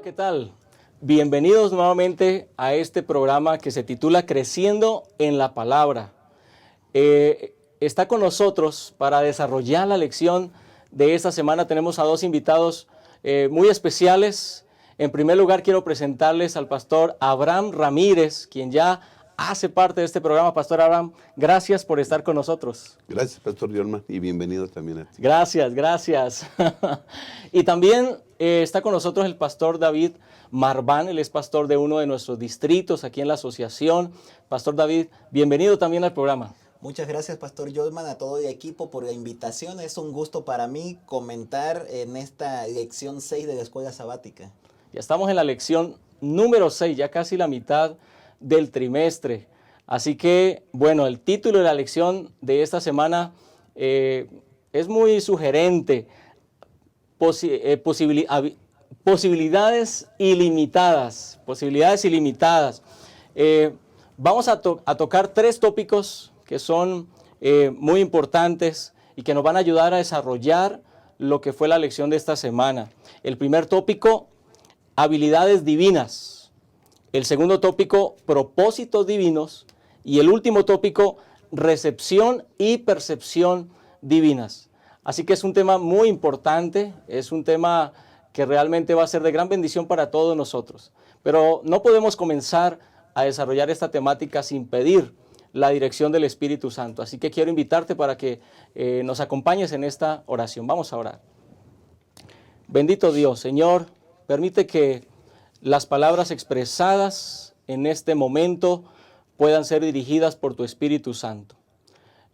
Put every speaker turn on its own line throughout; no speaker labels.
¿qué tal? Bienvenidos nuevamente a este programa que se titula Creciendo en la Palabra. Está con nosotros para desarrollar la lección de esta semana. Tenemos a dos invitados muy especiales. En primer lugar, quiero presentarles al pastor Abraham Ramírez, quien ya hace parte de este programa. Pastor Abraham, gracias por estar con nosotros.
Gracias, Pastor Yolma, y bienvenido también a ti.
Gracias. Y también está con nosotros el pastor David Marván. Él es pastor de uno de nuestros distritos aquí en la asociación. Pastor David, bienvenido también al programa.
Muchas gracias, Pastor Jolman, a todo el equipo por la invitación. Es un gusto para mí comentar en esta lección 6 de la escuela sabática.
Ya estamos en la lección número 6, ya casi la mitad del trimestre. Así que, bueno, el título de la lección de esta semana es muy sugerente. Posibilidades ilimitadas. Vamos a tocar tres tópicos que son muy importantes y que nos van a ayudar a desarrollar lo que fue la lección de esta semana. El primer tópico, habilidades divinas. El segundo tópico, propósitos divinos. Y el último tópico, recepción y percepción divinas. Así que es un tema muy importante, es un tema que realmente va a ser de gran bendición para todos nosotros. Pero no podemos comenzar a desarrollar esta temática sin pedir la dirección del Espíritu Santo. Así que quiero invitarte para que nos acompañes en esta oración. Vamos a orar. Bendito Dios, Señor, permite que las palabras expresadas en este momento puedan ser dirigidas por tu Espíritu Santo.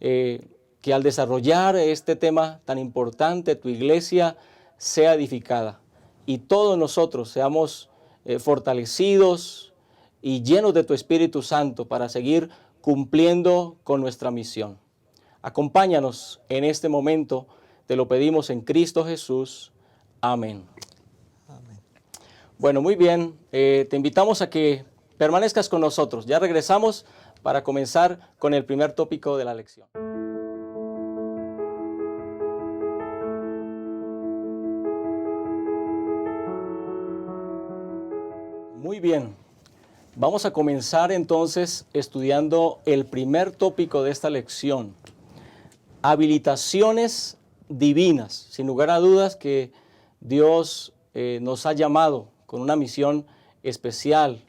Que al desarrollar este tema tan importante, tu iglesia sea edificada y todos nosotros seamos fortalecidos y llenos de tu Espíritu Santo para seguir cumpliendo con nuestra misión. Acompáñanos en este momento, te lo pedimos en Cristo Jesús. Amén.
Amén.
Bueno, muy bien, te invitamos a que permanezcas con nosotros. Ya regresamos para comenzar con el primer tópico de la lección. Muy bien, vamos a comenzar entonces estudiando el primer tópico de esta lección, habilitaciones divinas. Sin lugar a dudas que Dios nos ha llamado con una misión especial.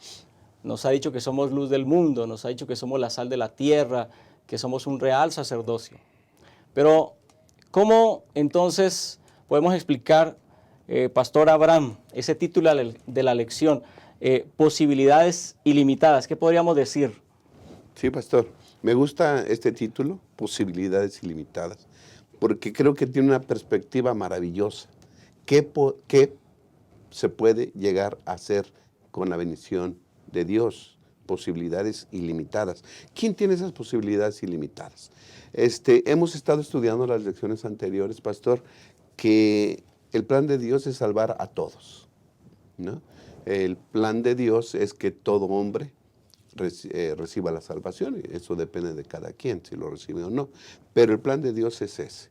Nos ha dicho que somos luz del mundo, nos ha dicho que somos la sal de la tierra, que somos un real sacerdocio. Pero, ¿cómo entonces podemos explicar, Pastor Abraham, ese título de la lección? Posibilidades ilimitadas, ¿qué podríamos decir?
Sí, Pastor, me gusta este título, Posibilidades Ilimitadas, porque creo que tiene una perspectiva maravillosa. ¿Qué se puede llegar a hacer con la bendición de Dios? Posibilidades ilimitadas. ¿Quién tiene esas posibilidades ilimitadas? Hemos estado estudiando las lecciones anteriores, Pastor, que el plan de Dios es salvar a todos, ¿no? El plan de Dios es que todo hombre reciba la salvación, y eso depende de cada quien, si lo recibe o no. Pero el plan de Dios es ese.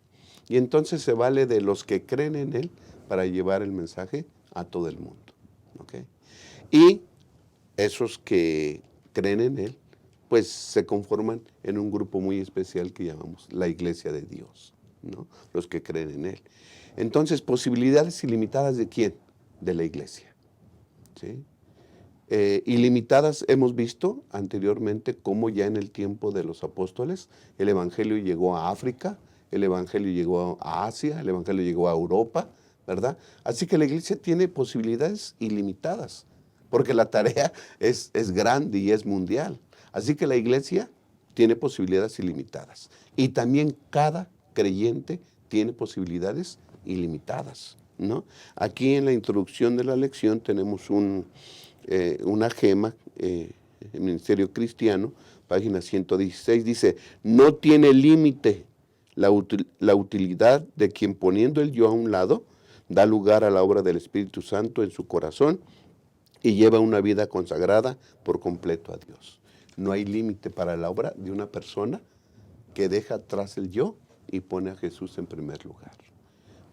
Y entonces se vale de los que creen en Él para llevar el mensaje a todo el mundo. ¿Okay? Y esos que creen en Él, pues se conforman en un grupo muy especial que llamamos la Iglesia de Dios, ¿no? Los que creen en Él. Entonces, posibilidades ilimitadas ¿de quién? De la Iglesia. ¿Sí? Ilimitadas hemos visto anteriormente cómo ya en el tiempo de los apóstoles el Evangelio llegó a África, el Evangelio llegó a Asia, el Evangelio llegó a Europa, ¿verdad? Así que la iglesia tiene posibilidades ilimitadas, porque la tarea es grande y es mundial. Así que la iglesia tiene posibilidades ilimitadas. Y también cada creyente tiene posibilidades ilimitadas, ¿no? Aquí en la introducción de la lección tenemos una gema, el Ministerio Cristiano, página 116, dice: no tiene límite la utilidad de quien, poniendo el yo a un lado, da lugar a la obra del Espíritu Santo en su corazón y lleva una vida consagrada por completo a Dios. No hay límite para la obra de una persona que deja atrás el yo y pone a Jesús en primer lugar.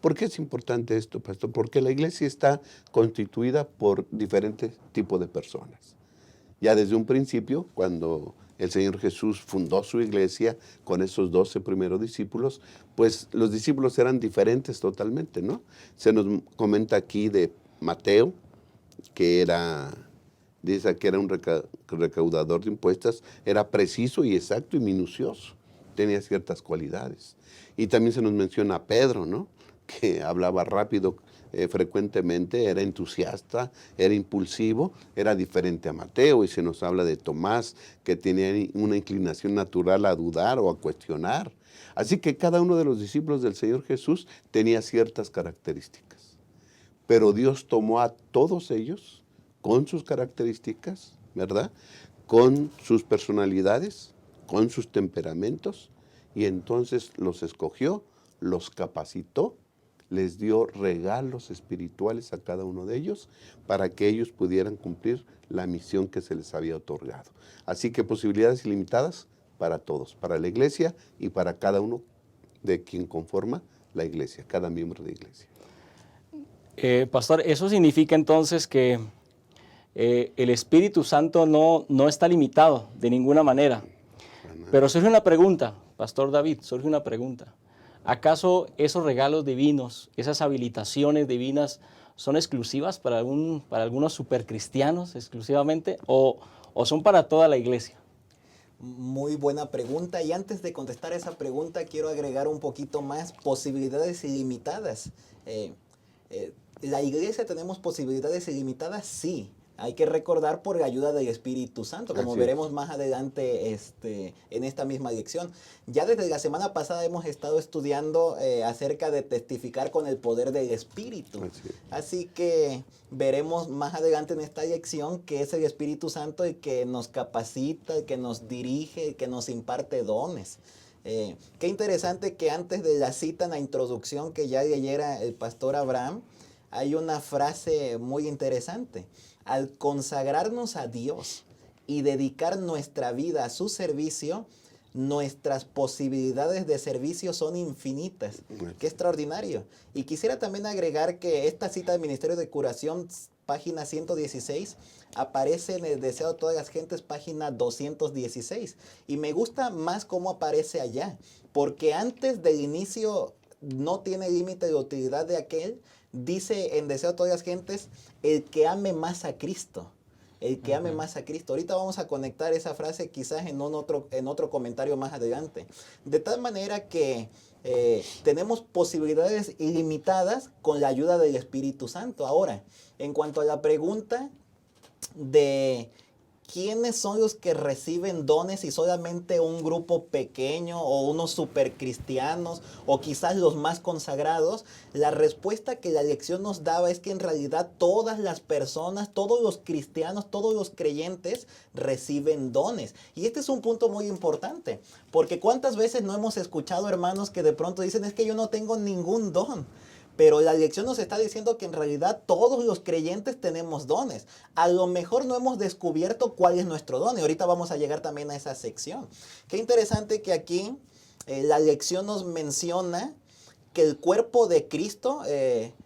¿Por qué es importante esto, pastor? Porque la iglesia está constituida por diferentes tipos de personas. Ya desde un principio, cuando el Señor Jesús fundó su iglesia con esos 12 primeros discípulos, pues los discípulos eran diferentes totalmente, ¿no? Se nos comenta aquí de Mateo, dice que era un recaudador de impuestos, era preciso y exacto y minucioso, tenía ciertas cualidades. Y también se nos menciona a Pedro, ¿no? Que hablaba rápido frecuentemente, era entusiasta, era impulsivo, era diferente a Mateo. Y se nos habla de Tomás, que tenía una inclinación natural a dudar o a cuestionar. Así que cada uno de los discípulos del Señor Jesús tenía ciertas características. Pero Dios tomó a todos ellos con sus características, ¿verdad? Con sus personalidades, con sus temperamentos, y entonces los escogió, los capacitó, les dio regalos espirituales a cada uno de ellos para que ellos pudieran cumplir la misión que se les había otorgado. Así que posibilidades ilimitadas para todos, para la iglesia y para cada uno de quien conforma la iglesia, cada miembro de iglesia.
Pastor, eso significa entonces que el Espíritu Santo no está limitado de ninguna manera. Pero surge una pregunta, Pastor David, surge una pregunta. ¿Acaso esos regalos divinos, esas habilitaciones divinas, son exclusivas para algunos supercristianos exclusivamente o son para toda la iglesia?
Muy buena pregunta, y antes de contestar esa pregunta quiero agregar un poquito más: posibilidades ilimitadas. ¿La iglesia tenemos posibilidades ilimitadas? Sí. Hay que recordar por la ayuda del Espíritu Santo, como veremos más adelante en esta misma lección. Ya desde la semana pasada hemos estado estudiando acerca de testificar con el poder del Espíritu. Así que veremos más adelante en esta lección que es el Espíritu Santo el que nos capacita, el que nos dirige, el que nos imparte dones. Qué interesante que antes de la cita en la introducción que ya leyera el pastor Abraham, hay una frase muy interesante. Al consagrarnos a Dios y dedicar nuestra vida a su servicio, nuestras posibilidades de servicio son infinitas. Qué extraordinario. Y quisiera también agregar que esta cita del Ministerio de Curación, página 116, aparece en el Deseo de todas las gentes, página 216. Y me gusta más cómo aparece allá, porque antes del inicio no tiene límite de utilidad de aquel. Dice en Deseo de todas las gentes, el que ame más a Cristo. El que ame más a Cristo. Ahorita vamos a conectar esa frase quizás en otro comentario más adelante. De tal manera que tenemos posibilidades ilimitadas con la ayuda del Espíritu Santo. Ahora, en cuanto a la pregunta de ¿quiénes son los que reciben dones y solamente un grupo pequeño o unos supercristianos o quizás los más consagrados? La respuesta que la lección nos daba es que en realidad todas las personas, todos los cristianos, todos los creyentes reciben dones. Y este es un punto muy importante, porque ¿cuántas veces no hemos escuchado hermanos que de pronto dicen es que yo no tengo ningún don? Pero la lección nos está diciendo que en realidad todos los creyentes tenemos dones. A lo mejor no hemos descubierto cuál es nuestro don. Y ahorita vamos a llegar también a esa sección. Qué interesante que aquí la lección nos menciona que el cuerpo de Cristo,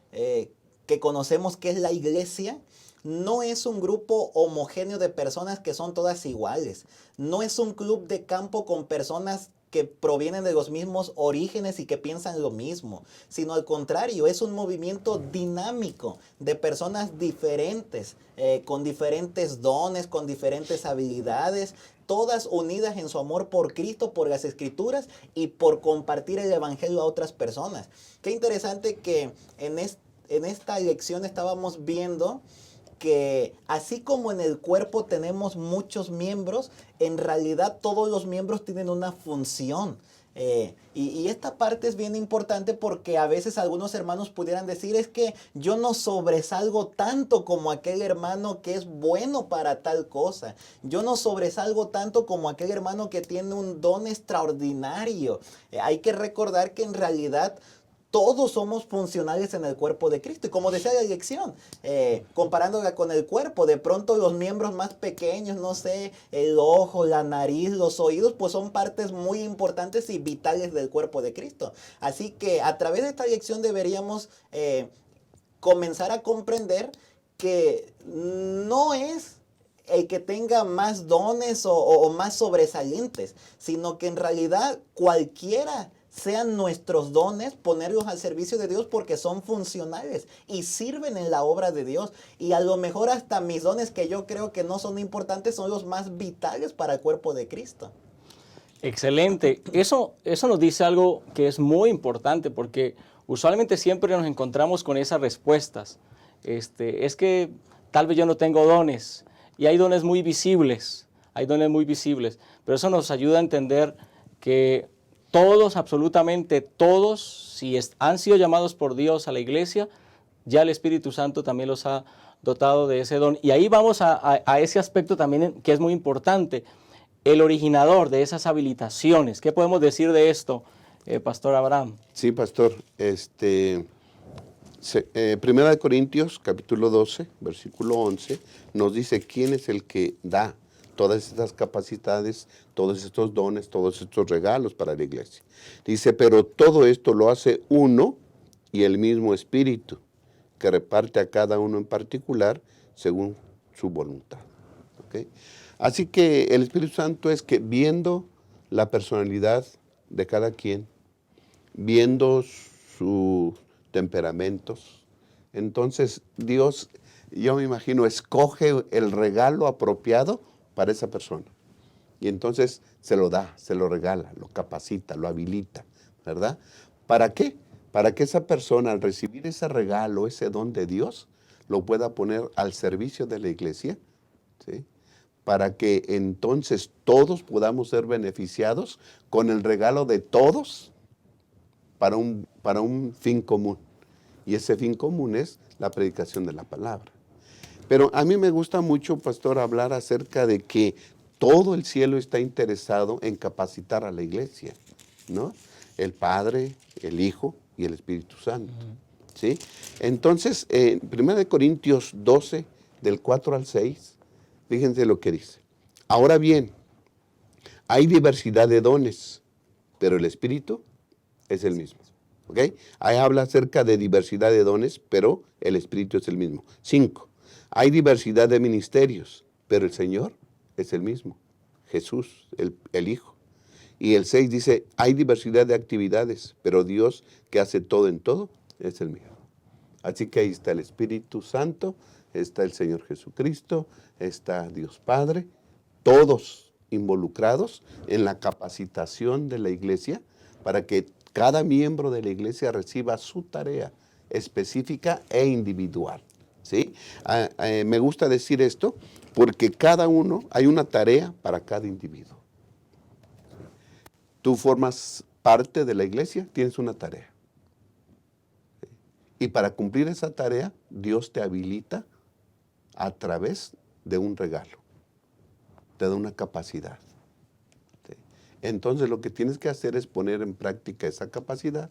que conocemos que es la iglesia, no es un grupo homogéneo de personas que son todas iguales. No es un club de campo con personas que provienen de los mismos orígenes y que piensan lo mismo, sino al contrario, es un movimiento dinámico de personas diferentes, con diferentes dones, con diferentes habilidades, todas unidas en su amor por Cristo, por las Escrituras y por compartir el Evangelio a otras personas. Qué interesante que en esta lección estábamos viendo que así como en el cuerpo tenemos muchos miembros, en realidad todos los miembros tienen una función. Y esta parte es bien importante porque a veces algunos hermanos pudieran decir es que yo no sobresalgo tanto como aquel hermano que es bueno para tal cosa. Yo no sobresalgo tanto como aquel hermano que tiene un don extraordinario. Hay que recordar que en realidad todos somos funcionales en el cuerpo de Cristo. Y como decía la lección, comparándola con el cuerpo, de pronto los miembros más pequeños, no sé, el ojo, la nariz, los oídos, pues son partes muy importantes y vitales del cuerpo de Cristo. Así que a través de esta lección deberíamos comenzar a comprender que no es el que tenga más dones o más sobresalientes, sino que en realidad cualquiera sean nuestros dones, ponerlos al servicio de Dios porque son funcionales y sirven en la obra de Dios. Y a lo mejor hasta mis dones que yo creo que no son importantes son los más vitales para el cuerpo de Cristo.
Excelente. Eso nos dice algo que es muy importante porque usualmente siempre nos encontramos con esas respuestas. Es que tal vez yo no tengo dones y hay dones muy visibles, pero eso nos ayuda a entender que todos, absolutamente todos, si han sido llamados por Dios a la iglesia, ya el Espíritu Santo también los ha dotado de ese don. Y ahí vamos a ese aspecto también que es muy importante, el originador de esas habilitaciones. ¿Qué podemos decir de esto, Pastor Abraham?
Sí, pastor. Primera de Corintios, capítulo 12, versículo 11, nos dice quién es el que da todas estas capacidades, todos estos dones, todos estos regalos para la iglesia. Dice, pero todo esto lo hace uno y el mismo Espíritu, que reparte a cada uno en particular según su voluntad. ¿Okay? Así que el Espíritu Santo es que viendo la personalidad de cada quien, viendo sus temperamentos, entonces Dios, yo me imagino, escoge el regalo apropiado para esa persona. Y entonces se lo da, se lo regala, lo capacita, lo habilita, ¿verdad? ¿Para qué? Para que esa persona al recibir ese regalo, ese don de Dios, lo pueda poner al servicio de la iglesia, ¿sí? Para que entonces todos podamos ser beneficiados con el regalo de todos para un fin común. Y ese fin común es la predicación de la palabra. Pero a mí me gusta mucho, pastor, hablar acerca de que todo el cielo está interesado en capacitar a la iglesia, ¿no? El Padre, el Hijo y el Espíritu Santo, ¿sí? Entonces, en 1 Corintios 12, del 4 al 6, fíjense lo que dice. Ahora bien, hay diversidad de dones, pero el Espíritu es el mismo. ¿Ok? Ahí habla acerca de diversidad de dones, pero el Espíritu es el mismo. 5. Hay diversidad de ministerios, pero el Señor es el mismo. Jesús, el Hijo. Y el 6 dice, hay diversidad de actividades, pero Dios que hace todo en todo es el mismo. Así que ahí está el Espíritu Santo, está el Señor Jesucristo, está Dios Padre, todos involucrados en la capacitación de la iglesia para que cada miembro de la iglesia reciba su tarea específica e individual. ¿Sí? Me gusta decir esto porque cada uno, hay una tarea para cada individuo. Tú formas parte de la iglesia, tienes una tarea. Y para cumplir esa tarea, Dios te habilita a través de un regalo. Te da una capacidad. ¿Sí? Entonces lo que tienes que hacer es poner en práctica esa capacidad.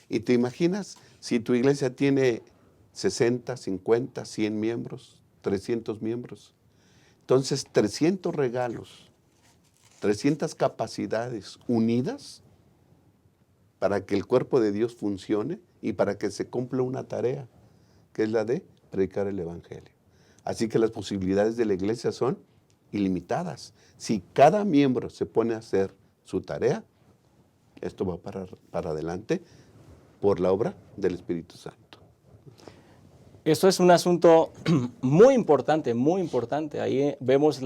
Y te imaginas si tu iglesia tiene 60, 50, 100 miembros, 300 miembros. Entonces 300 regalos, 300 capacidades unidas para que el cuerpo de Dios funcione y para que se cumpla una tarea, que es la de predicar el Evangelio. Así que las posibilidades de la iglesia son ilimitadas. Si cada miembro se pone a hacer su tarea, esto va para adelante por la obra del Espíritu Santo.
Esto es un asunto muy importante, muy importante. Ahí vemos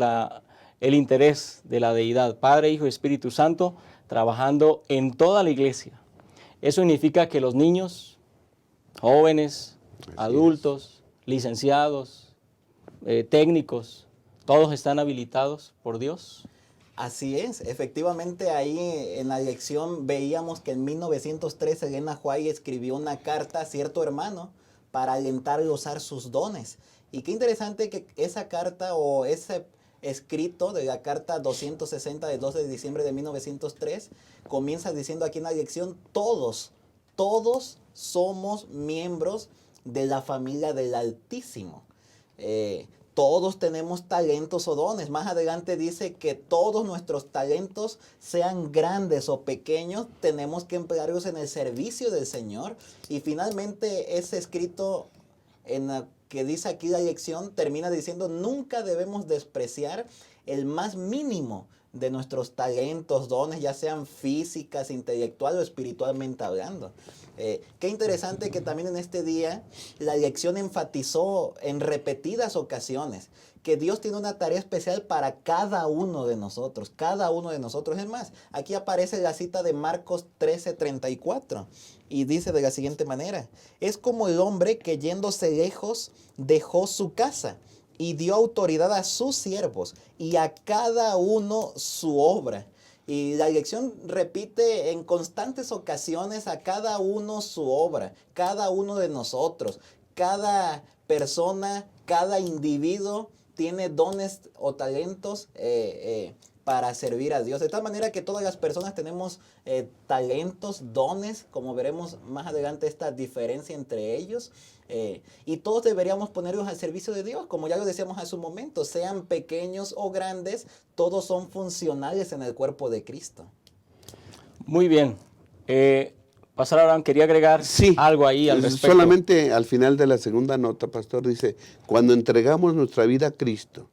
el interés de la deidad, Padre, Hijo y Espíritu Santo, trabajando en toda la iglesia. Eso significa que los niños, jóvenes, adultos, licenciados, técnicos, todos están habilitados por Dios.
Así es, efectivamente ahí en la lección veíamos que en 1903 Elena White escribió una carta a cierto hermano para alentarle a usar sus dones. Y qué interesante que esa carta o ese escrito de la carta 260 del 12 de diciembre de 1903 comienza diciendo aquí en la lección, todos todos somos miembros de la familia del Altísimo. Todos tenemos talentos o dones. Más adelante dice que todos nuestros talentos, sean grandes o pequeños, tenemos que emplearlos en el servicio del Señor. Y finalmente ese escrito en la que dice aquí la lección termina diciendo: nunca debemos despreciar el más mínimo de nuestros talentos, dones, ya sean físicas, intelectual o espiritualmente hablando. Qué interesante que también en este día la lección enfatizó en repetidas ocasiones que Dios tiene una tarea especial para cada uno de nosotros, cada uno de nosotros. Es más, aquí aparece la cita de Marcos 13:34 y dice de la siguiente manera: es como el hombre que yéndose lejos dejó su casa y dio autoridad a sus siervos y a cada uno su obra. Y la lección repite en constantes ocasiones: a cada uno su obra, cada uno de nosotros, cada persona, cada individuo tiene dones o talentos para servir a Dios. De tal manera que todas las personas tenemos talentos, dones, como veremos más adelante esta diferencia entre ellos. Y todos deberíamos ponerlos al servicio de Dios, como ya lo decíamos hace un momento, sean pequeños o grandes, todos son funcionales en el cuerpo de Cristo.
Muy bien. Pastor Abraham, quería agregar algo ahí al respecto.
Solamente al final de la segunda nota, pastor, dice: cuando entregamos nuestra vida a Cristo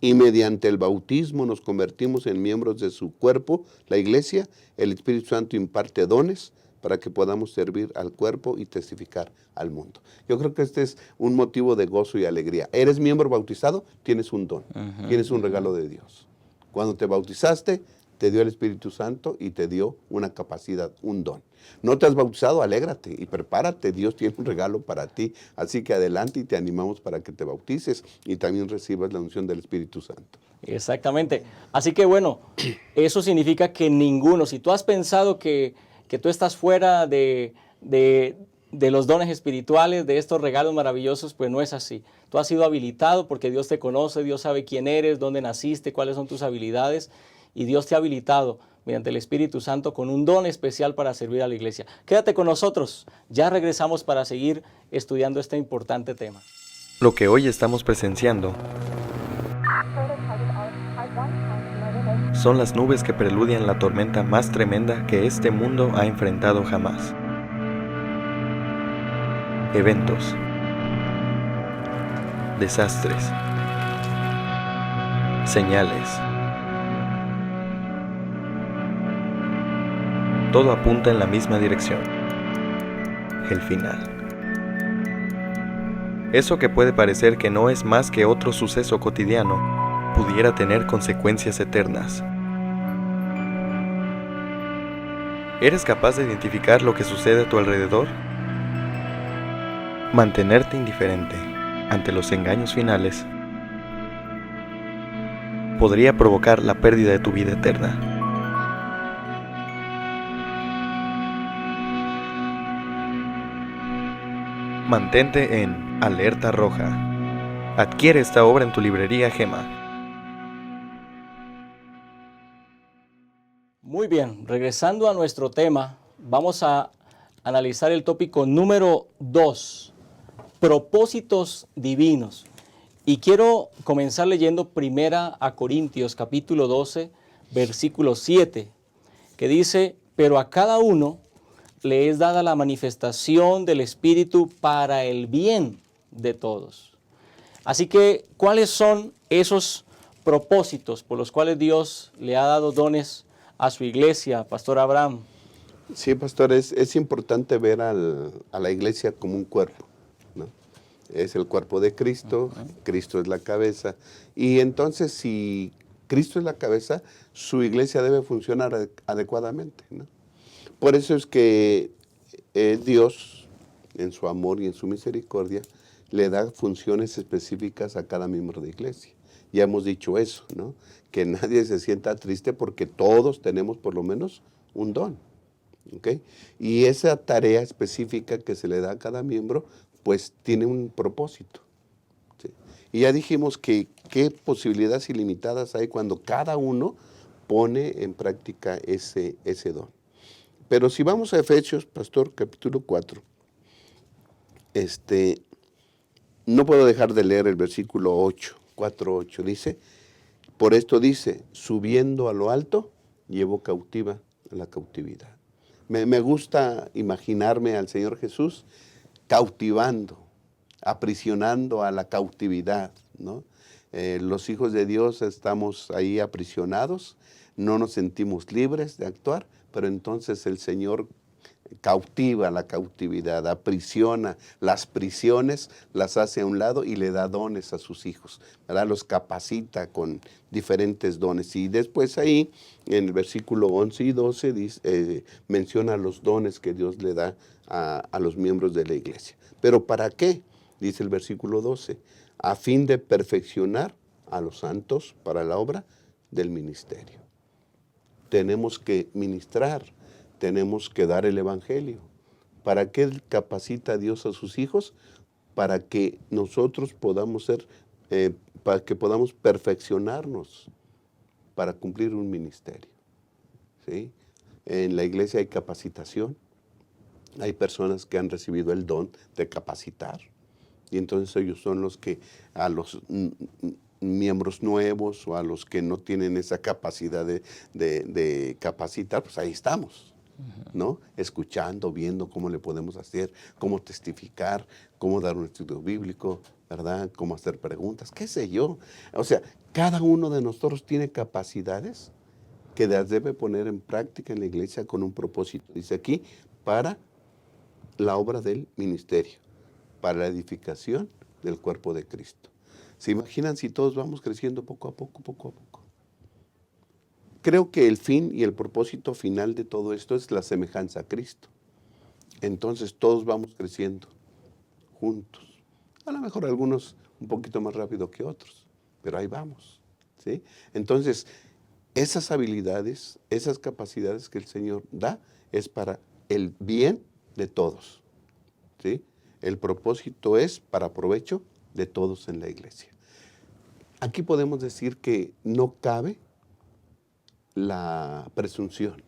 y mediante el bautismo nos convertimos en miembros de su cuerpo, la iglesia, el Espíritu Santo imparte dones para que podamos servir al cuerpo y testificar al mundo. Yo creo que este es un motivo de gozo y alegría. Eres miembro bautizado, tienes un don, tienes un regalo de Dios. Cuando te bautizaste, te dio el Espíritu Santo y te dio una capacidad, un don. No te has bautizado, alégrate y prepárate. Dios tiene un regalo para ti. Así que adelante y te animamos para que te bautices y también recibas la unción del Espíritu Santo.
Exactamente. Así que bueno, eso significa que ninguno, si tú has pensado que tú estás fuera de los dones espirituales, de estos regalos maravillosos, pues no es así. Tú has sido habilitado porque Dios te conoce, Dios sabe quién eres, dónde naciste, cuáles son tus habilidades, y Dios te ha habilitado mediante el Espíritu Santo con un don especial para servir a la iglesia. Quédate con nosotros, ya regresamos para seguir estudiando este importante tema.
Lo que hoy estamos presenciando son las nubes que preludian la tormenta más tremenda que este mundo ha enfrentado jamás. Eventos, desastres, señales. Todo apunta en la misma dirección: el final. Eso que puede parecer que no es más que otro suceso cotidiano, pudiera tener consecuencias eternas. ¿Eres capaz de identificar lo que sucede a tu alrededor? Mantenerte indiferente ante los engaños finales podría provocar la pérdida de tu vida eterna. Mantente en alerta roja. Adquiere esta obra en tu librería Gema.
Muy bien, regresando a nuestro tema, vamos a analizar el tópico número 2, propósitos divinos. Y quiero comenzar leyendo 1 Corintios capítulo 12, versículo 7, que dice: pero a cada uno le es dada la manifestación del Espíritu para el bien de todos. Así que, ¿cuáles son esos propósitos por los cuales Dios le ha dado dones a su iglesia, Pastor Abraham?
Sí, pastor, es importante ver a la iglesia como un cuerpo, ¿no? Es el cuerpo de Cristo, Cristo es la cabeza. Y entonces, si Cristo es la cabeza, su iglesia debe funcionar adecuadamente, ¿no? Por eso es que Dios, en su amor y en su misericordia, le da funciones específicas a cada miembro de iglesia. Ya hemos dicho eso, ¿no? Que nadie se sienta triste porque todos tenemos por lo menos un don, ¿ok? Y esa tarea específica que se le da a cada miembro, pues tiene un propósito, ¿sí? Y ya dijimos que qué posibilidades ilimitadas hay cuando cada uno pone en práctica ese don. Pero si vamos a Efesios, pastor, capítulo 4, no puedo dejar de leer el versículo 8, 4:8. Dice, por esto dice, subiendo a lo alto, llevó cautiva a la cautividad. Me gusta imaginarme al Señor Jesús cautivando, aprisionando a la cautividad, ¿no? Los hijos de Dios estamos ahí aprisionados, no nos sentimos libres de actuar, pero entonces el Señor cautiva la cautividad, aprisiona las prisiones, las hace a un lado y le da dones a sus hijos, ¿verdad? Los capacita con diferentes dones. Y después ahí, en el versículo 11 y 12, menciona los dones que Dios le da a los miembros de la iglesia. ¿Pero para qué? Dice el versículo 12, a fin de perfeccionar a los santos para la obra del ministerio. Tenemos que ministrar, tenemos que dar el evangelio. ¿Para qué capacita a Dios a sus hijos? Para que nosotros podamos ser, para que podamos perfeccionarnos para cumplir un ministerio, ¿sí? En la iglesia hay capacitación, hay personas que han recibido el don de capacitar, y entonces ellos son los que a los miembros nuevos o a los que no tienen esa capacidad de capacitar, pues ahí estamos, ¿no? Escuchando, viendo cómo le podemos hacer, cómo testificar, cómo dar un estudio bíblico, ¿verdad? Cómo hacer preguntas, qué sé yo. O sea, cada uno de nosotros tiene capacidades que las debe poner en práctica en la iglesia con un propósito. Dice aquí, para la obra del ministerio, para la edificación del cuerpo de Cristo. ¿Se imaginan si todos vamos creciendo poco a poco, poco a poco? Creo que el fin y el propósito final de todo esto es la semejanza a Cristo. Entonces todos vamos creciendo juntos. A lo mejor algunos un poquito más rápido que otros, pero ahí vamos, ¿sí? Entonces, esas habilidades, esas capacidades que el Señor da, es para el bien de todos, ¿sí? El propósito es para provecho de todos en la iglesia. Aquí podemos decir que no cabe la presunción,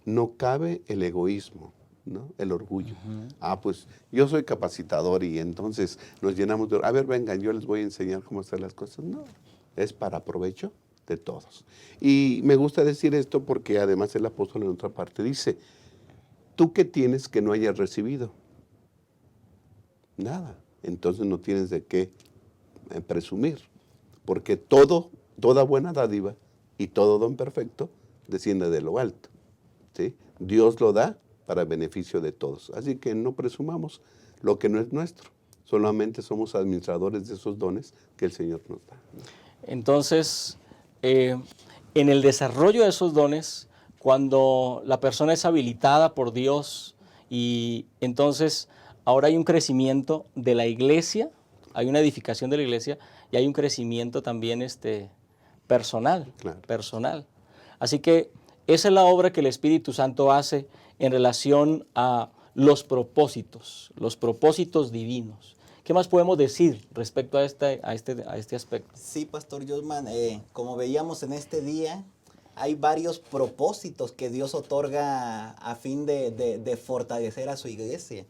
no cabe el egoísmo, ¿no? El orgullo. Pues yo soy capacitador y entonces nos llenamos de, a ver, vengan, yo les voy a enseñar cómo hacer las cosas. No, es para provecho de todos. Y me gusta decir esto porque además el apóstol en otra parte dice, ¿tú qué tienes que no hayas recibido? Nada. Entonces no tienes de qué presumir, porque toda buena dádiva y todo don perfecto desciende de lo alto, ¿sí? Dios lo da para beneficio de todos. Así que no presumamos lo que no es nuestro. Solamente somos administradores de esos dones que el Señor nos da.
Entonces, en el desarrollo de esos dones, cuando la persona es habilitada por Dios y entonces ahora hay un crecimiento de la iglesia, hay una edificación de la iglesia y hay un crecimiento también personal,
Claro.
personal. Así que esa es la obra que el Espíritu Santo hace en relación a los propósitos divinos. ¿Qué más podemos decir respecto a este aspecto?
Sí, Pastor Josman, como veíamos en este día, hay varios propósitos que Dios otorga a fin de fortalecer a su iglesia.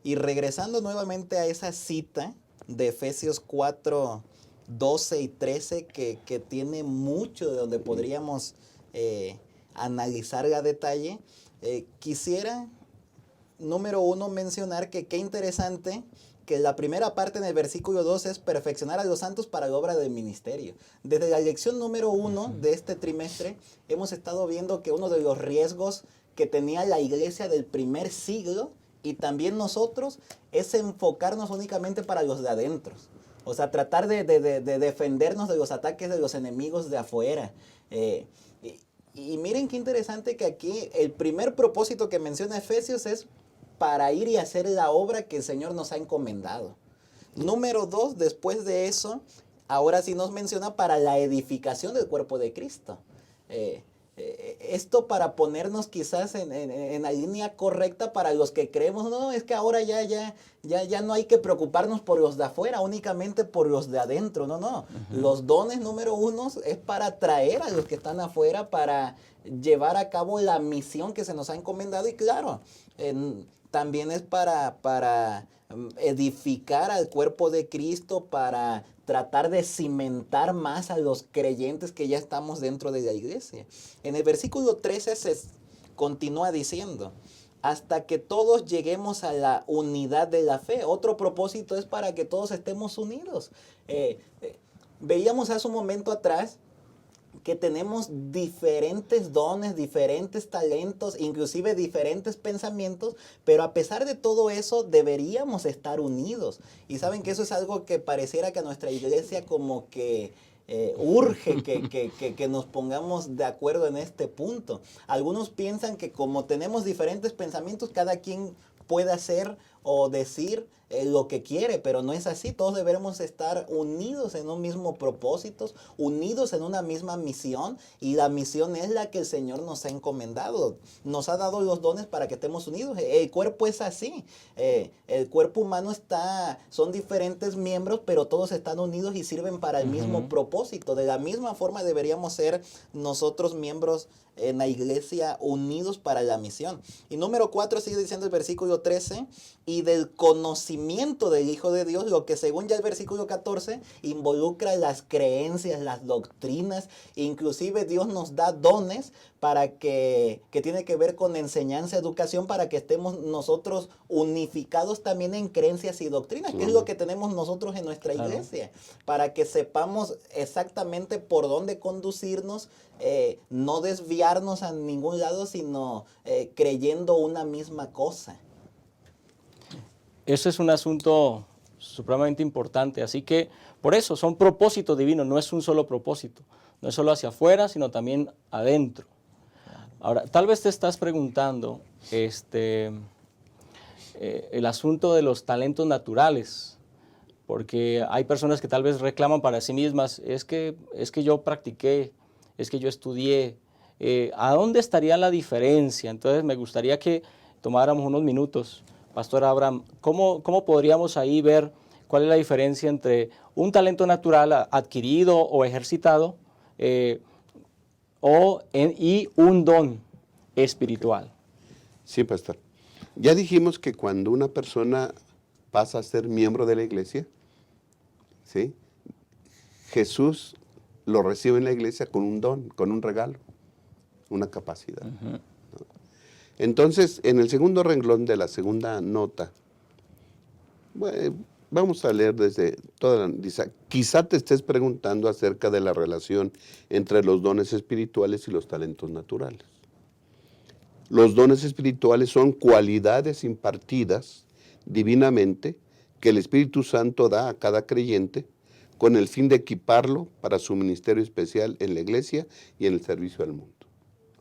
Y regresando nuevamente a esa cita de Efesios 4, 12 y 13, que tiene mucho de donde podríamos analizar a detalle, quisiera, número 1, mencionar que qué interesante que la primera parte en el versículo 2 es perfeccionar a los santos para la obra del ministerio. Desde la lección número 1 de este trimestre hemos estado viendo que uno de los riesgos que tenía la iglesia del primer siglo y también nosotros es enfocarnos únicamente para los de adentro. O sea, tratar de defendernos de los ataques de los enemigos de afuera. Y miren qué interesante que aquí el primer propósito que menciona Efesios es para ir y hacer la obra que el Señor nos ha encomendado. Número 2, después de eso, ahora sí nos menciona para la edificación del cuerpo de Cristo. esto para ponernos quizás en la línea correcta para los que creemos, no, es que ahora ya no hay que preocuparnos por los de afuera, únicamente por los de adentro, no. Los dones número uno es para atraer a los que están afuera, para llevar a cabo la misión que se nos ha encomendado y claro, también es para edificar al cuerpo de Cristo, para tratar de cimentar más a los creyentes que ya estamos dentro de la iglesia. En el versículo 13 se continúa diciendo, hasta que todos lleguemos a la unidad de la fe. Otro propósito es para que todos estemos unidos. Veíamos hace un momento atrás que tenemos diferentes dones, diferentes talentos, inclusive diferentes pensamientos, pero a pesar de todo eso deberíamos estar unidos. Y saben que eso es algo que pareciera que a nuestra iglesia como que urge que nos pongamos de acuerdo en este punto. Algunos piensan que como tenemos diferentes pensamientos, cada quien puede hacer o decir lo que quiere, pero no es así. Todos deberemos estar unidos en un mismo propósito, unidos en una misma misión, y la misión es la que el Señor nos ha encomendado. Nos ha dado los dones para que estemos unidos. El cuerpo es así. El cuerpo humano son diferentes miembros, pero todos están unidos y sirven para el mismo propósito. De la misma forma deberíamos ser nosotros miembros en la iglesia unidos para la misión. Y número 4 sigue diciendo el versículo 13, y del conocimiento del Hijo de Dios, lo que según ya el versículo 14 involucra las creencias, las doctrinas, inclusive Dios nos da dones para que tiene que ver con enseñanza, educación, para que estemos nosotros unificados también en creencias y doctrinas, que es lo que tenemos nosotros en nuestra iglesia, para que sepamos exactamente por dónde conducirnos, no desviarnos a ningún lado, sino creyendo una misma cosa.
Eso es un asunto supremamente importante, así que por eso son propósitos divinos, no es un solo propósito, no es solo hacia afuera, sino también adentro. Ahora, tal vez te estás preguntando el asunto de los talentos naturales, porque hay personas que tal vez reclaman para sí mismas, es que yo practiqué, es que yo estudié, ¿a dónde estaría la diferencia? Entonces me gustaría que tomáramos unos minutos, Pastor Abraham, ¿cómo podríamos ahí ver cuál es la diferencia entre un talento natural adquirido o ejercitado y un don espiritual?
Sí, pastor. Ya dijimos que cuando una persona pasa a ser miembro de la iglesia, ¿sí? Jesús lo recibe en la iglesia con un don, con un regalo, una capacidad. ¿No? Entonces, en el segundo renglón de la segunda nota, bueno, vamos a leer desde toda la... Quizá te estés preguntando acerca de la relación entre los dones espirituales y los talentos naturales. Los dones espirituales son cualidades impartidas divinamente que el Espíritu Santo da a cada creyente con el fin de equiparlo para su ministerio especial en la iglesia y en el servicio al mundo.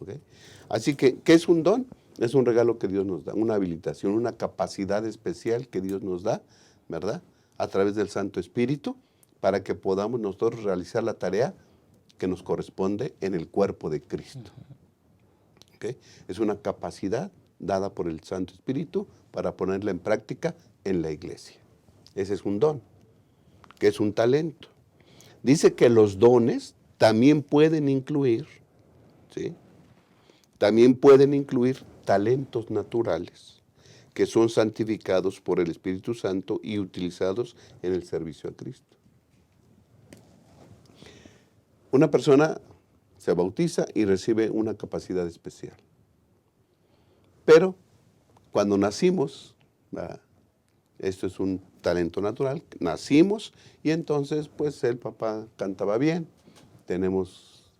¿Okay? Así que, ¿qué es un don? Es un regalo que Dios nos da, una habilitación, una capacidad especial que Dios nos da, ¿verdad? A través del Santo Espíritu, para que podamos nosotros realizar la tarea que nos corresponde en el cuerpo de Cristo. ¿Okay? Es una capacidad dada por el Santo Espíritu para ponerla en práctica en la iglesia. Ese es un don, que es un talento. Dice que los dones también pueden incluir, ¿sí? También pueden incluir talentos naturales que son santificados por el Espíritu Santo y utilizados en el servicio a Cristo. Una persona se bautiza y recibe una capacidad especial. Pero cuando nacimos, esto es un talento natural, nacimos y entonces pues el papá cantaba bien,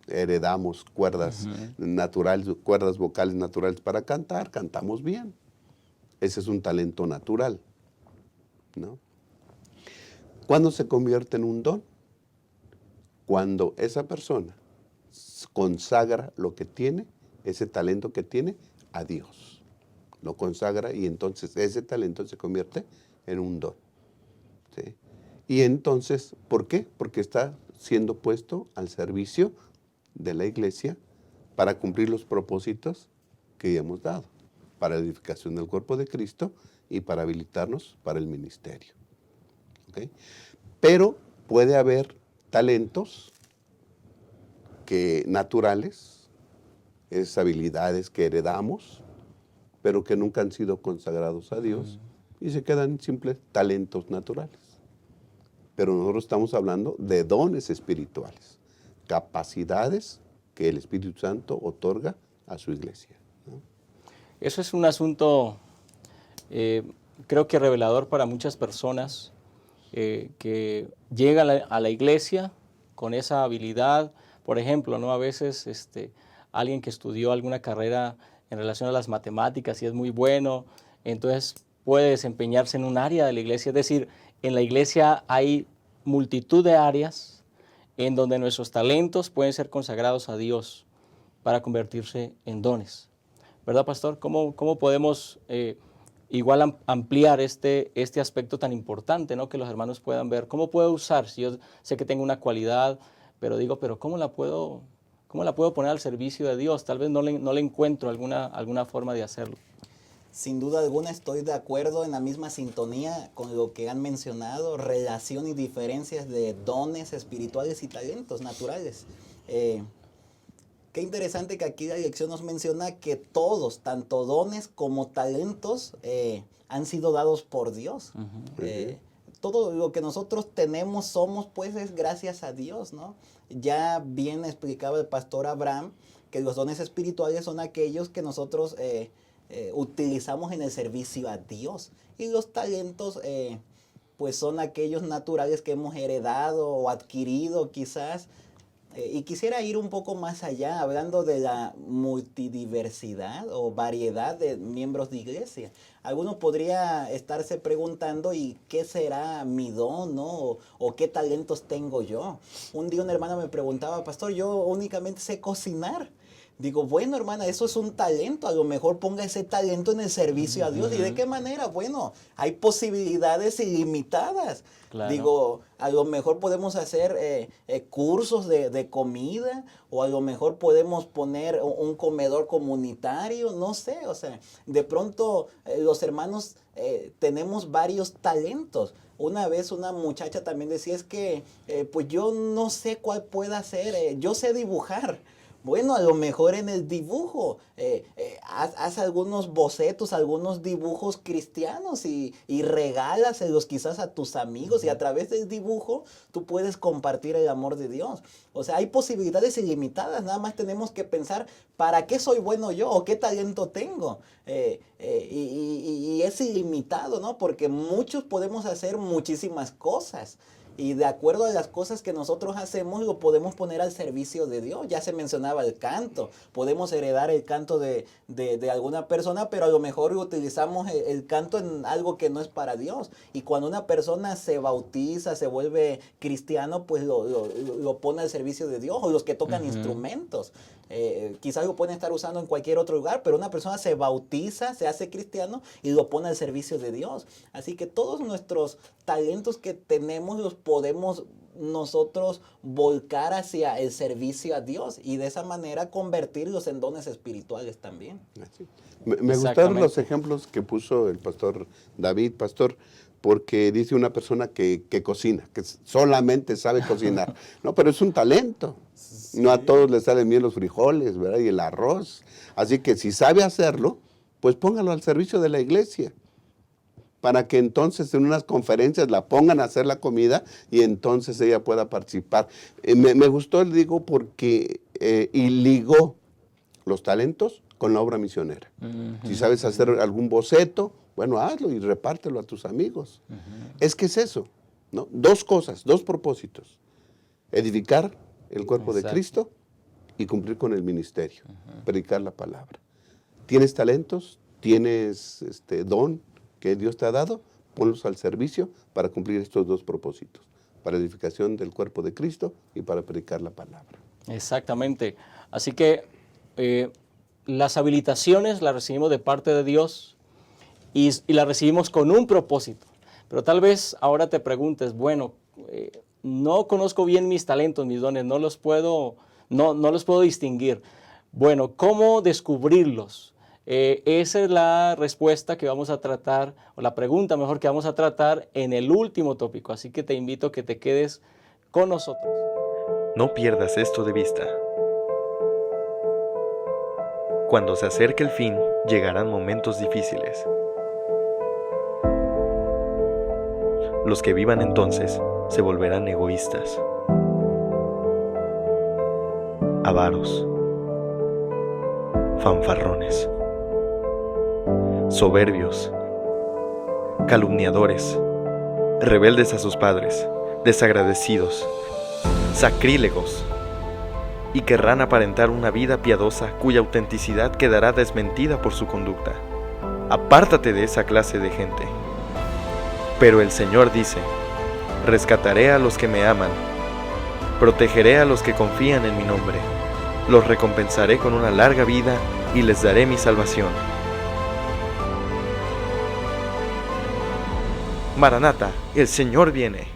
heredamos cuerdas naturales, cuerdas vocales naturales para cantar, cantamos bien. Ese es un talento natural, ¿no? ¿Cuándo se convierte en un don? Cuando esa persona consagra lo que tiene, ese talento que tiene, a Dios. Lo consagra y entonces ese talento se convierte en un don. ¿Sí? Y entonces, ¿por qué? Porque está siendo puesto al servicio de la iglesia para cumplir los propósitos que hemos dado, para la edificación del cuerpo de Cristo y para habilitarnos para el ministerio. ¿Okay? Pero puede haber talentos naturales, esas habilidades que heredamos, pero que nunca han sido consagrados a Dios y se quedan simples talentos naturales. Pero nosotros estamos hablando de dones espirituales, capacidades que el Espíritu Santo otorga a su iglesia, ¿no?
Eso es un asunto, creo que revelador para muchas personas que llegan a la iglesia con esa habilidad. Por ejemplo, ¿no? A veces alguien que estudió alguna carrera en relación a las matemáticas y es muy bueno, entonces puede desempeñarse en un área de la iglesia. Es decir, en la iglesia hay multitud de áreas en donde nuestros talentos pueden ser consagrados a Dios para convertirse en dones. ¿Verdad, pastor? ¿Cómo podemos igual ampliar este aspecto tan importante, ¿no? Que los hermanos puedan ver? ¿Cómo puedo usar? Si yo sé que tengo una cualidad, pero ¿cómo la puedo poner al servicio de Dios? Tal vez no le encuentro alguna forma de hacerlo.
Sin duda alguna estoy de acuerdo, en la misma sintonía con lo que han mencionado, relación y diferencias de dones espirituales y talentos naturales. Qué interesante que aquí la lección nos menciona que todos, tanto dones como talentos, han sido dados por Dios. Todo lo que nosotros tenemos, somos, pues es gracias a Dios, ¿no? Ya bien explicaba el pastor Abraham que los dones espirituales son aquellos que nosotros utilizamos en el servicio a Dios. Y los talentos, pues son aquellos naturales que hemos heredado o adquirido quizás. Y quisiera ir un poco más allá, hablando de la multidiversidad o variedad de miembros de iglesia. Alguno podría estarse preguntando, ¿y qué será mi don, no? ¿O qué talentos tengo yo? Un día una hermana me preguntaba, pastor, yo únicamente sé cocinar. Digo, bueno, hermana, eso es un talento. A lo mejor ponga ese talento en el servicio a Dios. ¿Y de qué manera? Bueno, hay posibilidades ilimitadas. Claro. Digo, a lo mejor podemos hacer cursos de comida, o a lo mejor podemos poner un comedor comunitario, no sé. O sea, de pronto los hermanos tenemos varios talentos. Una vez una muchacha también decía, es que pues yo no sé cuál pueda ser, yo sé dibujar. Bueno, a lo mejor en el dibujo, haz algunos bocetos, algunos dibujos cristianos y regálaselos quizás a tus amigos, y a través del dibujo tú puedes compartir el amor de Dios. O sea, hay posibilidades ilimitadas, nada más tenemos que pensar, ¿para qué soy bueno yo o qué talento tengo? Y es ilimitado, ¿no? Porque muchos podemos hacer muchísimas cosas. Y de acuerdo a las cosas que nosotros hacemos, lo podemos poner al servicio de Dios. Ya se mencionaba el canto. Podemos heredar el canto de alguna persona, pero a lo mejor utilizamos el canto en algo que no es para Dios. Y cuando una persona se bautiza, se vuelve cristiano, pues lo pone al servicio de Dios. O los que tocan instrumentos. Quizás lo pueden estar usando en cualquier otro lugar, pero una persona se bautiza, se hace cristiano y lo pone al servicio de Dios. Así que todos nuestros talentos que tenemos los podemos nosotros volcar hacia el servicio a Dios y de esa manera convertirlos en dones espirituales también.
Me gustaron los ejemplos que puso el pastor David, pastor, porque dice una persona que cocina, que solamente sabe cocinar. No, pero es un talento. Sí. No a todos les salen bien los frijoles, ¿verdad? Y el arroz. Así que si sabe hacerlo, pues póngalo al servicio de la iglesia, para que entonces en unas conferencias la pongan a hacer la comida y entonces ella pueda participar. Me gustó, digo, porque y ligó los talentos con la obra misionera. Si sabes hacer algún boceto, bueno, hazlo y repártelo a tus amigos. Es que es eso, ¿no? Dos cosas, dos propósitos. Edificar el cuerpo de Cristo y cumplir con el ministerio, predicar la palabra. ¿Tienes talentos? ¿Tienes don que Dios te ha dado? Ponlos al servicio para cumplir estos dos propósitos, para edificación del cuerpo de Cristo y para predicar la palabra.
Exactamente. Así que las habilitaciones las recibimos de parte de Dios y las recibimos con un propósito. Pero tal vez ahora te preguntes, bueno, no conozco bien mis talentos, mis dones, no los puedo distinguir. Bueno, ¿cómo descubrirlos? Esa es la respuesta que vamos a tratar, o la pregunta mejor que vamos a tratar en el último tópico. Así que te invito a que te quedes con nosotros.
No pierdas esto de vista. Cuando se acerque el fin, llegarán momentos difíciles. Los que vivan entonces se volverán egoístas, avaros, fanfarrones, soberbios, calumniadores, rebeldes a sus padres, desagradecidos, sacrílegos, y querrán aparentar una vida piadosa cuya autenticidad quedará desmentida por su conducta. Apártate de esa clase de gente. Pero el Señor dice: rescataré a los que me aman, protegeré a los que confían en mi nombre, los recompensaré con una larga vida y les daré mi salvación. Maranata, el Señor viene.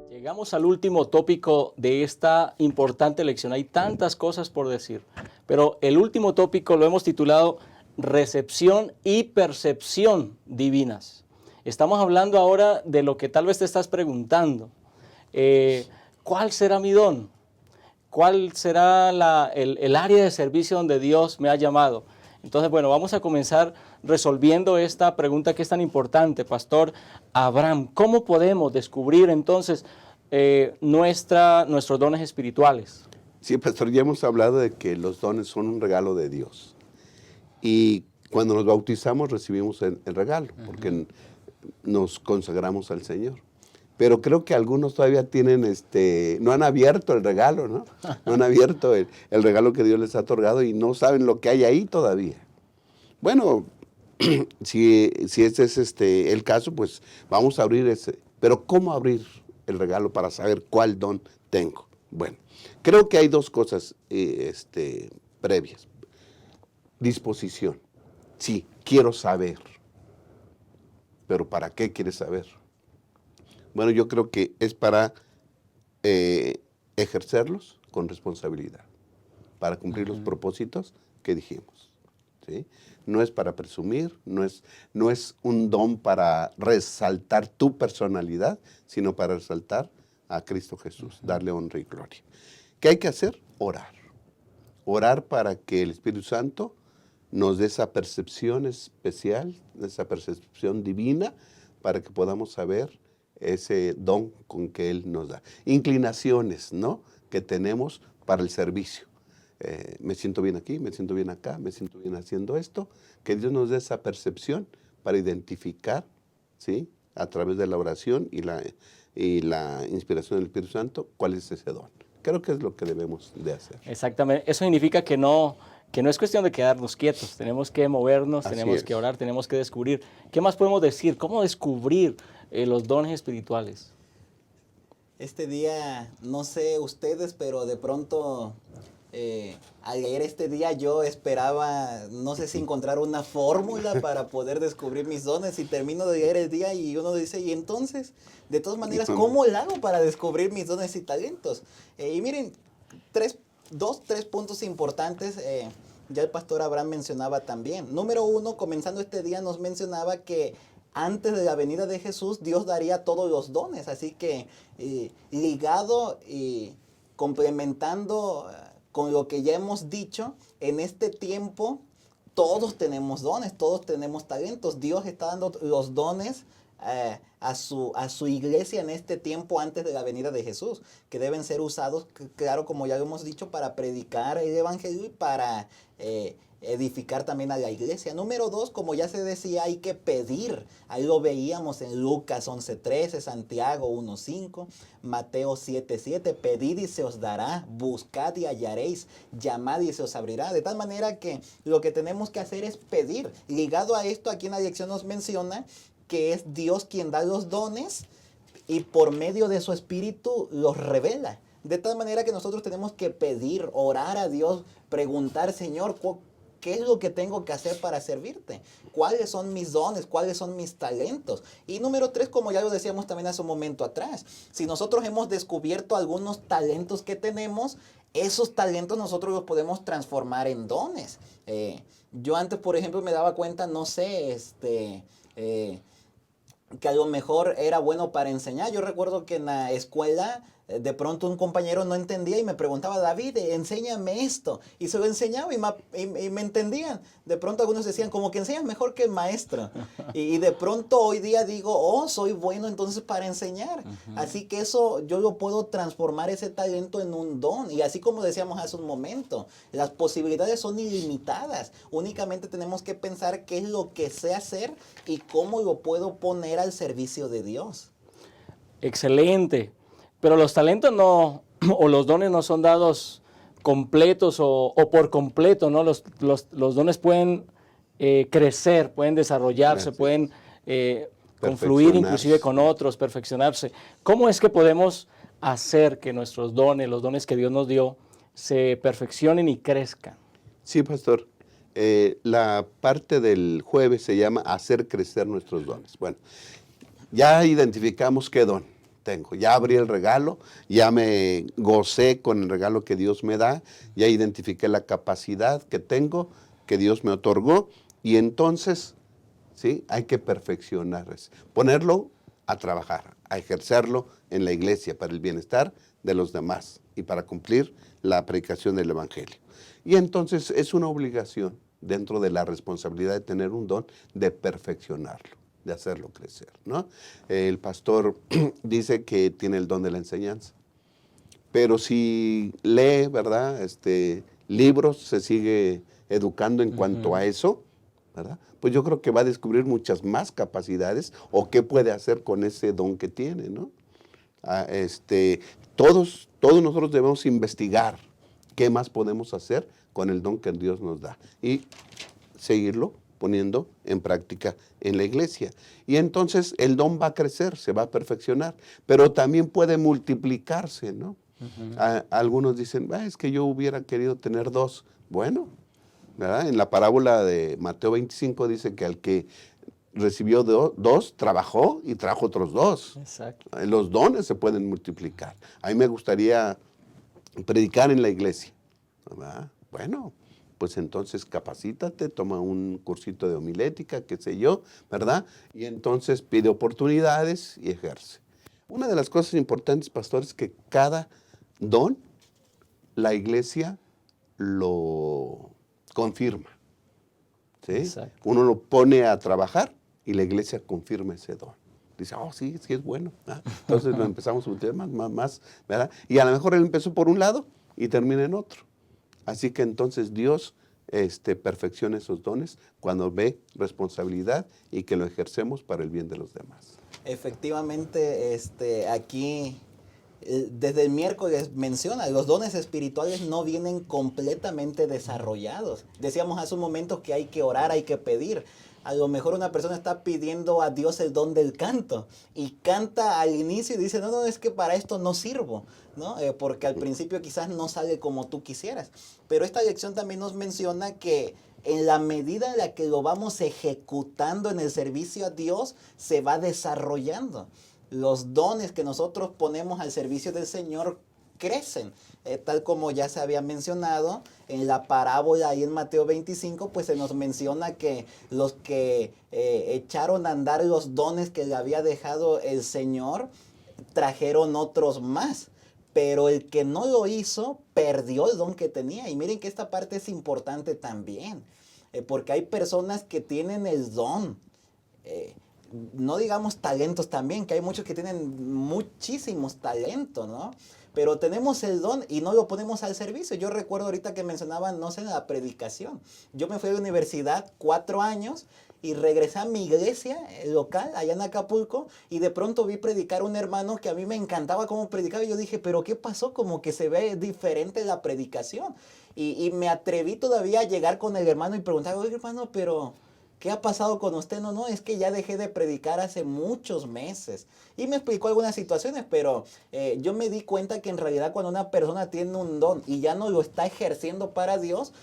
Llegamos al último tópico de esta importante lección. Hay tantas cosas por decir, pero el último tópico lo hemos titulado recepción y percepción divinas. Estamos hablando ahora de lo que tal vez te estás preguntando. ¿Cuál será mi don? ¿Cuál será el área de servicio donde Dios me ha llamado? Entonces, bueno, vamos a comenzar resolviendo esta pregunta que es tan importante, Pastor Abraham. ¿Cómo podemos descubrir entonces nuestros dones espirituales?
Sí, pastor, ya hemos hablado de que los dones son un regalo de Dios. Y cuando nos bautizamos recibimos el regalo, porque nos consagramos al Señor. Pero creo que algunos todavía tienen, no han abierto el regalo, ¿no? No han abierto el regalo que Dios les ha otorgado y no saben lo que hay ahí todavía. Bueno, si ese es el caso, pues vamos a abrir ese. Pero ¿cómo abrir el regalo para saber cuál don tengo? Bueno, creo que hay dos cosas previas. Disposición. Sí, quiero saber. ¿Pero para qué quieres saber? Bueno, yo creo que es para ejercerlos con responsabilidad, para cumplir los propósitos que dijimos, ¿sí? No es para presumir, no es un don para resaltar tu personalidad, sino para resaltar a Cristo Jesús, darle honra y gloria. ¿Qué hay que hacer? Orar. Orar para que el Espíritu Santo nos dé esa percepción especial, esa percepción divina, para que podamos saber ese don con que Él nos da. Inclinaciones, ¿no?, que tenemos para el servicio. Me siento bien aquí, me siento bien acá, me siento bien haciendo esto. Que Dios nos dé esa percepción para identificar, ¿sí?, a través de la oración y la inspiración del Espíritu Santo, cuál es ese don. Creo que es lo que debemos de hacer.
Exactamente. Eso significa que no es cuestión de quedarnos quietos. Tenemos que movernos, tenemos que orar, tenemos que descubrir. ¿Qué más podemos decir? ¿Cómo descubrir los dones espirituales?
Este día, no sé ustedes, pero de pronto al leer este día yo esperaba, no sé si encontrar una fórmula para poder descubrir mis dones, y termino de leer el día y uno dice, y entonces, de todas maneras, ¿cómo lo hago para descubrir mis dones y talentos? Y miren, tres puntos importantes, ya el pastor Abraham mencionaba también. Número uno, comenzando este día nos mencionaba que antes de la venida de Jesús, Dios daría todos los dones, así que ligado y complementando con lo que ya hemos dicho, en este tiempo todos tenemos dones, todos tenemos talentos. Dios está dando los dones a su iglesia en este tiempo antes de la venida de Jesús, que deben ser usados, claro, como ya lo hemos dicho, para predicar el evangelio y para edificar también a la iglesia. Número dos, como ya se decía, hay que pedir. Ahí lo veíamos en Lucas 11:13, Santiago 1:5, Mateo 7:7, pedid y se os dará, buscad y hallaréis, llamad y se os abrirá. De tal manera que lo que tenemos que hacer es pedir. Ligado a esto, aquí en la lección nos menciona que es Dios quien da los dones y por medio de su Espíritu los revela. De tal manera que nosotros tenemos que pedir, orar a Dios, preguntar, Señor, qué es lo que tengo que hacer para servirte, cuáles son mis dones, cuáles son mis talentos. Y número 3, como ya lo decíamos también hace un momento atrás, si nosotros hemos descubierto algunos talentos que tenemos, esos talentos nosotros los podemos transformar en dones. Yo antes, por ejemplo, me daba cuenta, no sé, que a lo mejor era bueno para enseñar. Yo recuerdo que en la escuela de pronto un compañero no entendía y me preguntaba, David, enséñame esto. Y se lo enseñaba y me entendían. De pronto algunos decían, como que enseñas mejor que el maestro. Y de pronto hoy día digo, oh, soy bueno entonces para enseñar. Así que eso yo lo puedo transformar ese talento en un don. Y así como decíamos hace un momento, las posibilidades son ilimitadas. Únicamente tenemos que pensar qué es lo que sé hacer y cómo lo puedo poner al servicio de Dios.
Excelente. Pero los talentos no, o los dones no son dados completos o por completo, ¿no? Los dones pueden crecer, pueden desarrollarse, pueden confluir inclusive con otros, perfeccionarse. ¿Cómo es que podemos hacer que nuestros dones, los dones que Dios nos dio, se perfeccionen y crezcan?
Sí, pastor. La parte del jueves se llama hacer crecer nuestros dones. Bueno, ya identificamos qué don tengo, ya abrí el regalo, ya me gocé con el regalo que Dios me da, ya identifiqué la capacidad que tengo, que Dios me otorgó, y entonces, ¿sí? Hay que perfeccionar eso, ponerlo a trabajar, a ejercerlo en la iglesia para el bienestar de los demás y para cumplir la predicación del evangelio. Y entonces es una obligación dentro de la responsabilidad de tener un don de perfeccionarlo, de hacerlo crecer, ¿no? El pastor dice que tiene el don de la enseñanza, pero si lee, ¿verdad? Libros, se sigue educando en cuanto a eso, ¿verdad? Pues yo creo que va a descubrir muchas más capacidades o qué puede hacer con ese don que tiene, ¿no? Todos nosotros debemos investigar qué más podemos hacer con el don que Dios nos da y seguirlo poniendo en práctica en la iglesia. Y entonces el don va a crecer, se va a perfeccionar, pero también puede multiplicarse, ¿no? Algunos dicen, es que yo hubiera querido tener 2. Bueno, ¿verdad? En la parábola de Mateo 25 dice que al que recibió 2, trabajó y trajo otros 2.
Exacto.
Los dones se pueden multiplicar. A mí me gustaría predicar en la iglesia, ¿verdad? Bueno, pues entonces capacítate, toma un cursito de homilética, qué sé yo, ¿verdad? Y entonces pide oportunidades y ejerce. Una de las cosas importantes, pastor, es que cada don, la iglesia lo confirma, ¿sí?
Exacto.
Uno lo pone a trabajar y la iglesia confirma ese don. Dice, sí es bueno. Entonces lo empezamos a utilizar más, ¿verdad? Y a lo mejor él empezó por un lado y termina en otro. Así que entonces Dios perfecciona esos dones cuando ve responsabilidad y que lo ejercemos para el bien de los demás.
Efectivamente, aquí desde el miércoles menciona, los dones espirituales no vienen completamente desarrollados. Decíamos hace un momento que hay que orar, hay que pedir. A lo mejor una persona está pidiendo a Dios el don del canto y canta al inicio y dice, no, es que para esto no sirvo, ¿no? Porque al principio quizás no sale como tú quisieras. Pero esta lección también nos menciona que en la medida en la que lo vamos ejecutando en el servicio a Dios, se va desarrollando. Los dones que nosotros ponemos al servicio del Señor crecen, tal como ya se había mencionado en la parábola ahí en Mateo 25, pues se nos menciona que los que echaron a andar los dones que le había dejado el Señor, trajeron otros más, pero el que no lo hizo, perdió el don que tenía. Y miren que esta parte es importante también, porque hay personas que tienen el don, no digamos talentos también, que hay muchos que tienen muchísimos talentos, ¿no? Pero tenemos el don y no lo ponemos al servicio. Yo recuerdo ahorita que mencionaban, no sé, la predicación. Yo me fui a la universidad 4 años y regresé a mi iglesia local, allá en Acapulco, y de pronto vi predicar un hermano que a mí me encantaba cómo predicaba. Y yo dije, ¿pero qué pasó? Como que se ve diferente la predicación. Y me atreví todavía a llegar con el hermano y preguntar, oye, hermano, pero ¿qué ha pasado con usted? No, no, es que ya dejé de predicar hace muchos meses. Y me explicó algunas situaciones, pero yo me di cuenta que en realidad cuando una persona tiene un don y ya no lo está ejerciendo para Dios,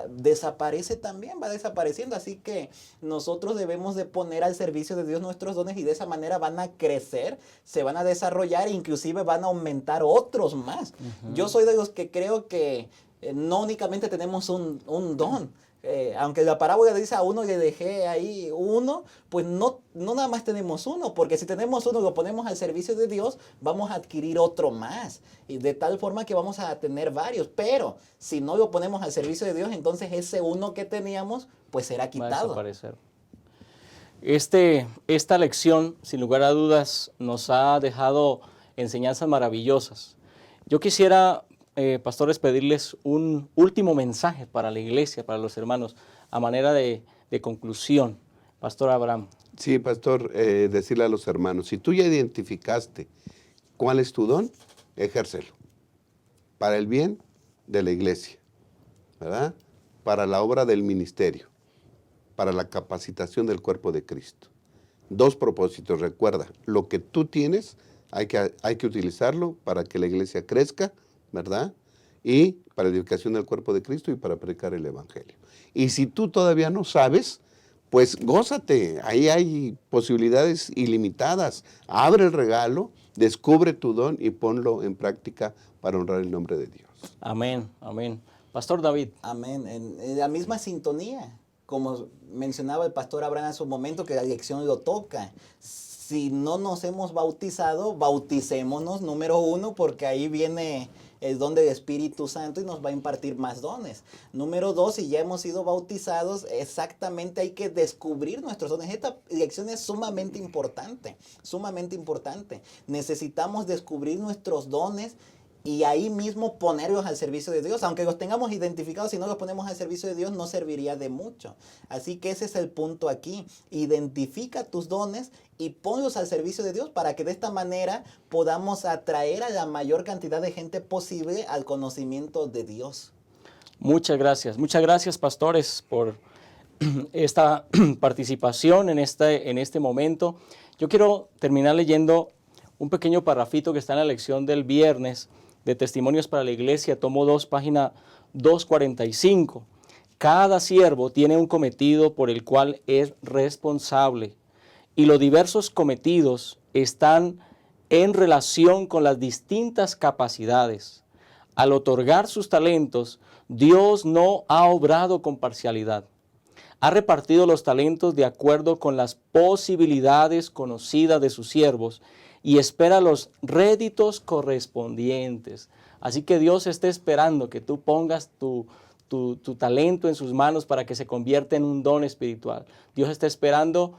desaparece también, va desapareciendo. Así que nosotros debemos de poner al servicio de Dios nuestros dones y de esa manera van a crecer, se van a desarrollar e inclusive van a aumentar otros más. Yo soy de los que creo que no únicamente tenemos un don. Aunque la parábola dice a uno le dejé ahí uno, pues no nada más tenemos uno, porque si tenemos uno y lo ponemos al servicio de Dios, vamos a adquirir otro más, y de tal forma que vamos a tener varios, pero si no lo ponemos al servicio de Dios, entonces ese uno que teníamos, pues será
Va a
quitado.
desaparecer. Esta lección, sin lugar a dudas, nos ha dejado enseñanzas maravillosas. Yo quisiera, pastores, pedirles un último mensaje para la iglesia, para los hermanos, a manera de conclusión. Pastor Abraham.
Sí, pastor, decirle a los hermanos, si tú ya identificaste cuál es tu don, ejércelo para el bien de la iglesia, ¿verdad? Para la obra del ministerio, para la capacitación del cuerpo de Cristo. Dos propósitos, recuerda, lo que tú tienes hay que utilizarlo para que la iglesia crezca, ¿verdad? Y para la edificación del cuerpo de Cristo y para predicar el evangelio. Y si tú todavía no sabes, pues gózate, ahí hay posibilidades ilimitadas. Abre el regalo, descubre tu don y ponlo en práctica para honrar el nombre de Dios.
Amén, amén. Pastor David.
Amén. En la misma sintonía, como mencionaba el pastor Abraham hace un momento, que la lección lo toca. Si no nos hemos bautizado, bauticémonos, número 1, porque ahí viene el don del Espíritu Santo y nos va a impartir más dones. Número 2, si ya hemos sido bautizados, exactamente hay que descubrir nuestros dones. Esta lección es sumamente importante, sumamente importante. Necesitamos descubrir nuestros dones y ahí mismo ponerlos al servicio de Dios. Aunque los tengamos identificados, si no los ponemos al servicio de Dios, no serviría de mucho. Así que ese es el punto aquí. Identifica tus dones y ponlos al servicio de Dios para que de esta manera podamos atraer a la mayor cantidad de gente posible al conocimiento de Dios.
Muchas gracias, pastores, por esta participación en este momento. Yo quiero terminar leyendo un pequeño parrafito que está en la lección del viernes de Testimonios para la Iglesia, tomo 2, página 245. Cada siervo tiene un cometido por el cual es responsable, y los diversos cometidos están en relación con las distintas capacidades. Al otorgar sus talentos, Dios no ha obrado con parcialidad. Ha repartido los talentos de acuerdo con las posibilidades conocidas de sus siervos y espera los réditos correspondientes. Así que Dios está esperando que tú pongas tu talento en sus manos para que se convierta en un don espiritual. Dios está esperando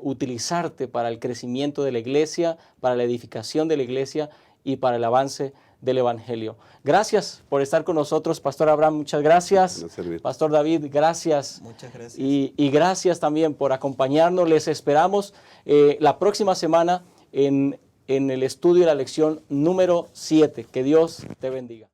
utilizarte para el crecimiento de la iglesia, para la edificación de la iglesia y para el avance del evangelio. Gracias por estar con nosotros, Pastor Abraham, muchas gracias. Pastor David, gracias.
Muchas gracias.
Y gracias también por acompañarnos. Les esperamos la próxima semana en el estudio de la lección número 7. Que Dios te bendiga.